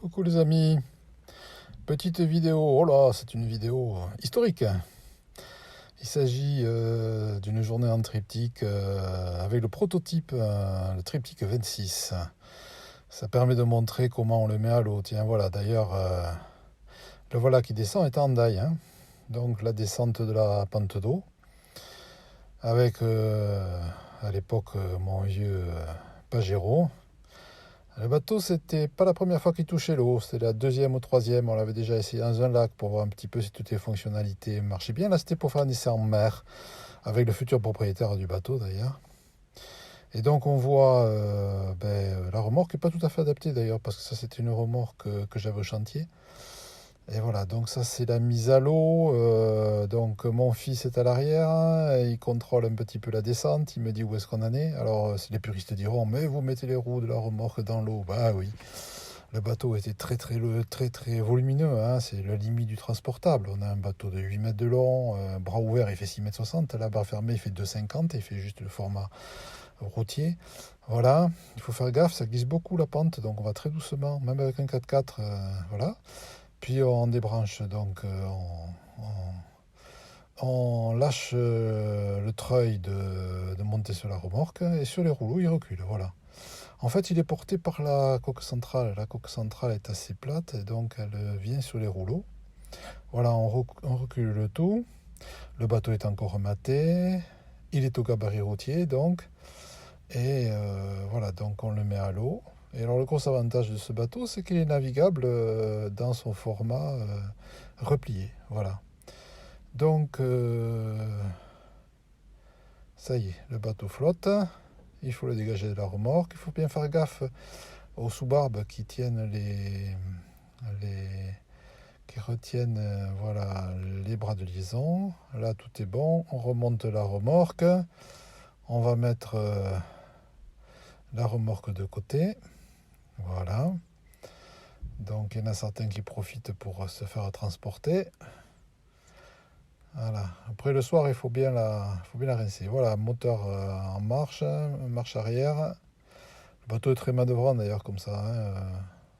Coucou les amis, petite vidéo, oh là c'est une vidéo historique. Il s'agit d'une journée en triptyque avec le prototype, le triptyque 26. Ça permet de montrer comment on le met à l'eau. Tiens voilà, d'ailleurs le voilà qui descend est en daille, hein. Donc la descente de la pente d'eau avec à l'époque mon vieux Pajero. Le bateau, c'était pas la première fois qu'il touchait l'eau, c'était la deuxième ou troisième. On l'avait déjà essayé dans un lac pour voir un petit peu si toutes les fonctionnalités marchaient bien. Là, c'était pour faire un essai en mer, avec le futur propriétaire du bateau d'ailleurs. Et donc, on voit la remorque n'est pas tout à fait adaptée d'ailleurs, parce que ça, c'était une remorque que j'avais au chantier. Et voilà, donc ça, c'est la mise à l'eau. Donc, mon fils est à l'arrière, il contrôle un petit peu la descente, il me dit où est-ce qu'on en est. Alors, les puristes diront, mais vous mettez les roues de la remorque dans l'eau. Bah oui. Le bateau était très volumineux, hein. C'est la limite du transportable. On a un bateau de 8 mètres de long, bras ouverts il fait 6 mètres 60, la barre fermée il fait 2,50, il fait juste le format routier. Voilà, il faut faire gaffe, ça glisse beaucoup la pente, donc on va très doucement, même avec un 4x4, voilà. Puis on débranche, donc on lâche le treuil de monter sur la remorque, et sur les rouleaux il recule, voilà. En fait, il est porté par la coque centrale. La coque centrale est assez plate et donc elle vient sur les rouleaux. Voilà, on recule le tout. Le bateau est encore maté. Il est au gabarit routier donc. Et voilà, donc on le met à l'eau. Et alors le gros avantage de ce bateau, c'est qu'il est navigable dans son format replié. Voilà. Donc ça y est, le bateau flotte. Il faut le dégager de la remorque. Il faut bien faire gaffe aux sous-barbes qui tiennent les qui retiennent voilà, les bras de liaison. Là, tout est bon. On remonte la remorque. On va mettre la remorque de côté. Voilà. Donc, il y en a certains qui profitent pour se faire transporter. Voilà. Après, le soir, il faut bien la rincer. Voilà, moteur en marche arrière. Le bateau est très manœuvrant d'ailleurs, comme ça, hein.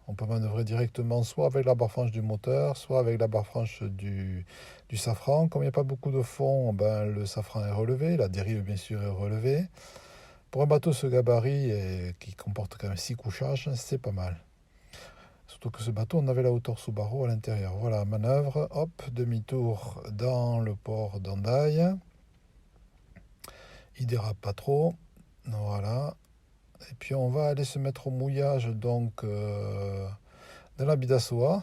On peut manœuvrer directement soit avec la barre franche du moteur, soit avec la barre franche du safran. Comme il n'y a pas beaucoup de fond, ben, le safran est relevé, la dérive bien sûr est relevée. Pour un bateau ce gabarit et qui comporte quand même 6 couchages, c'est pas mal. Surtout que ce bateau, on avait la hauteur Subaru à l'intérieur. Voilà, manœuvre, hop, demi-tour dans le port d'Hendaye. Il dérape pas trop. Voilà. Et puis on va aller se mettre au mouillage donc dans la Bidassoa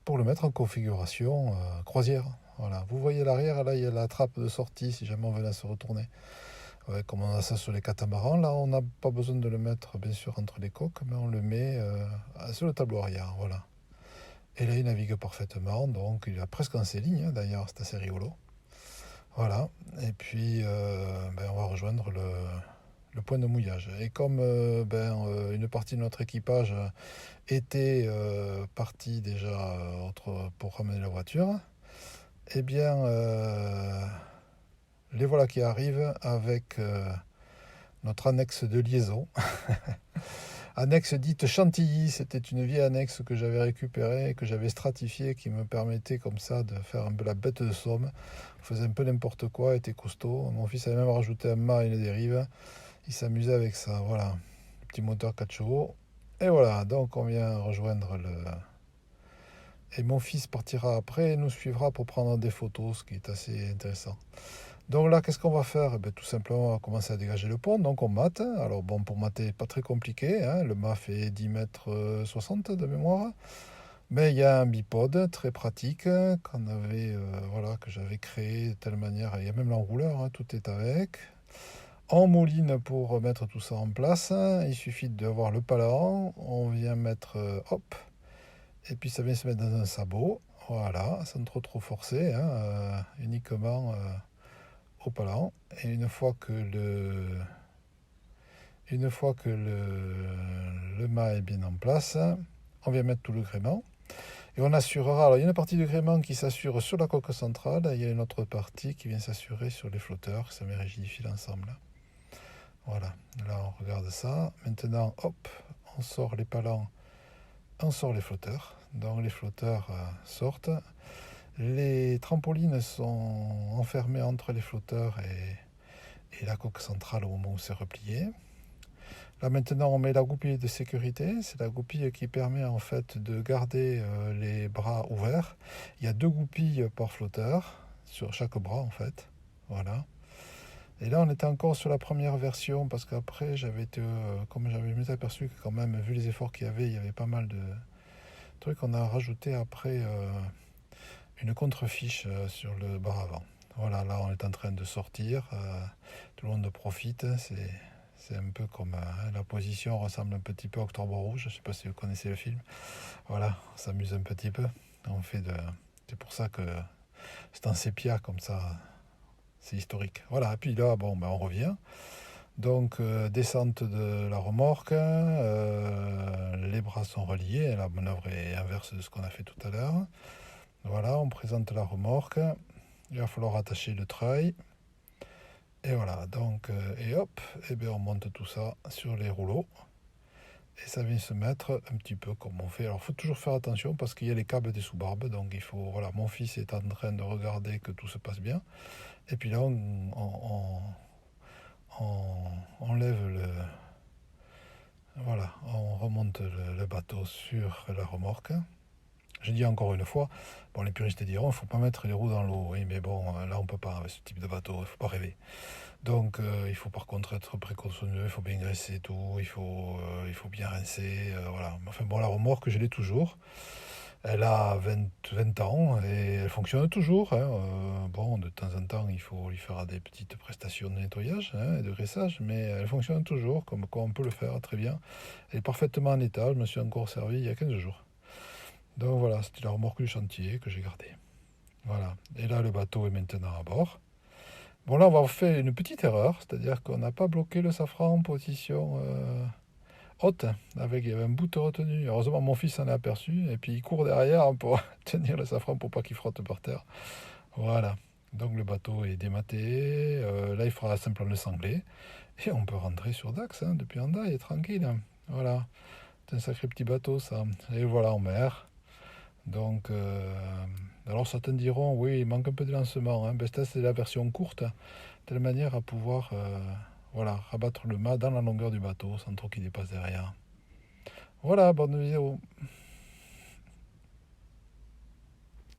pour le mettre en configuration croisière. Voilà. Vous voyez l'arrière, là il y a la trappe de sortie si jamais on venait à se retourner. Ouais, comme on a ça sur les catamarans, là on n'a pas besoin de le mettre bien sûr entre les coques, mais on le met sur le tableau arrière. Voilà. Et là il navigue parfaitement, donc il a presque en ses lignes hein, d'ailleurs, c'est assez rigolo. Voilà. Et puis on va rejoindre le point de mouillage. Et comme une partie de notre équipage était partie déjà pour ramener la voiture, eh bien, les voilà qui arrivent avec notre annexe de liaison. Annexe dite Chantilly, c'était une vieille annexe que j'avais récupérée, que j'avais stratifiée, qui me permettait comme ça de faire un peu la bête de somme. On faisait un peu n'importe quoi, était costaud. Mon fils avait même rajouté un mât et une dérive. Il s'amusait avec ça, voilà. Petit moteur 4 chevaux. Et voilà, donc on vient rejoindre le... Et mon fils partira après et nous suivra pour prendre des photos, ce qui est assez intéressant. Donc là, qu'est-ce qu'on va faire? Eh bien, tout simplement, on va commencer à dégager le pont, donc on mate. Alors bon, pour mater, pas très compliqué, hein. Le mât fait 10 mètres 60 de mémoire. Mais il y a un bipode très pratique que j'avais créé de telle manière. Il y a même l'enrouleur, hein, tout est avec. On mouline pour mettre tout ça en place. Il suffit d'avoir le palan. On vient mettre, hop, et puis ça vient se mettre dans un sabot. Voilà, sans trop forcer, hein, uniquement au palan. Et une fois que le mât est bien en place, on vient mettre tout le gréement. Et on assurera, alors il y a une partie du gréement qui s'assure sur la coque centrale, il y a une autre partie qui vient s'assurer sur les flotteurs, ça met rigidifie l'ensemble. Voilà, là on regarde ça. Maintenant, hop, on sort les palans on sort les flotteurs. Donc les flotteurs sortent. Les trampolines sont enfermées entre les flotteurs et la coque centrale au moment où c'est replié. Là maintenant on met la goupille de sécurité, c'est la goupille qui permet en fait de garder les bras ouverts. Il y a 2 goupilles par flotteur sur chaque bras en fait. Voilà. Et là on était encore sur la première version parce qu'après comme j'avais m'étais aperçu que quand même vu les efforts qu'il y avait pas mal de trucs, on a rajouté après une contre-fiche sur le bar avant. Voilà, là on est en train de sortir, tout le monde profite, c'est un peu comme la position ressemble un petit peu à Octobre Rouge, je ne sais pas si vous connaissez le film. Voilà, on s'amuse un petit peu. C'est pour ça que c'est en sépia comme ça, c'est historique. Voilà, et puis là, on revient. Donc, descente de la remorque, les bras sont reliés, la manœuvre est inverse de ce qu'on a fait tout à l'heure. Voilà, on présente la remorque, il va falloir attacher le treuil. Et voilà, donc, et hop, et bien on monte tout ça sur les rouleaux. Et ça vient se mettre un petit peu comme on fait. Alors il faut toujours faire attention parce qu'il y a les câbles des sous-barbes. Donc il faut, voilà, mon fils est en train de regarder que tout se passe bien. Et puis là, on lève voilà, on remonte le bateau sur la remorque. Je dis encore une fois, les puristes diront, il ne faut pas mettre les roues dans l'eau. Oui, mais bon, là on ne peut pas avec ce type de bateau, il ne faut pas rêver. Donc il faut par contre être précautionneux, il faut bien graisser tout, il faut bien rincer, voilà. Enfin bon, la remorque, je l'ai toujours. Elle a 20 ans et elle fonctionne toujours, hein. De temps en temps, il faut lui faire des petites prestations de nettoyage, hein, et de graissage, mais elle fonctionne toujours, comme quoi on peut le faire très bien. Elle est parfaitement en état, je me suis encore servi il y a 15 jours. Donc voilà, c'était la remorque du chantier que j'ai gardée. Voilà, et là le bateau est maintenant à bord. Bon, là on va faire une petite erreur, c'est-à-dire qu'on n'a pas bloqué le safran en position haute, il y avait un bout de retenue. Heureusement mon fils s'en est aperçu, et puis il court derrière pour tenir le safran pour pas qu'il frotte par terre. Voilà, donc le bateau est dématé, là il faudra simplement le sangler, et on peut rentrer sur Dax, hein, depuis Hendaye, tranquille. Voilà, c'est un sacré petit bateau ça, et voilà en mer. Donc, alors certains diront, oui, il manque un peu de lancement, hein. Ça c'est la version courte, de telle manière à pouvoir rabattre le mât dans la longueur du bateau sans trop qu'il dépasse derrière. Voilà, bonne vidéo.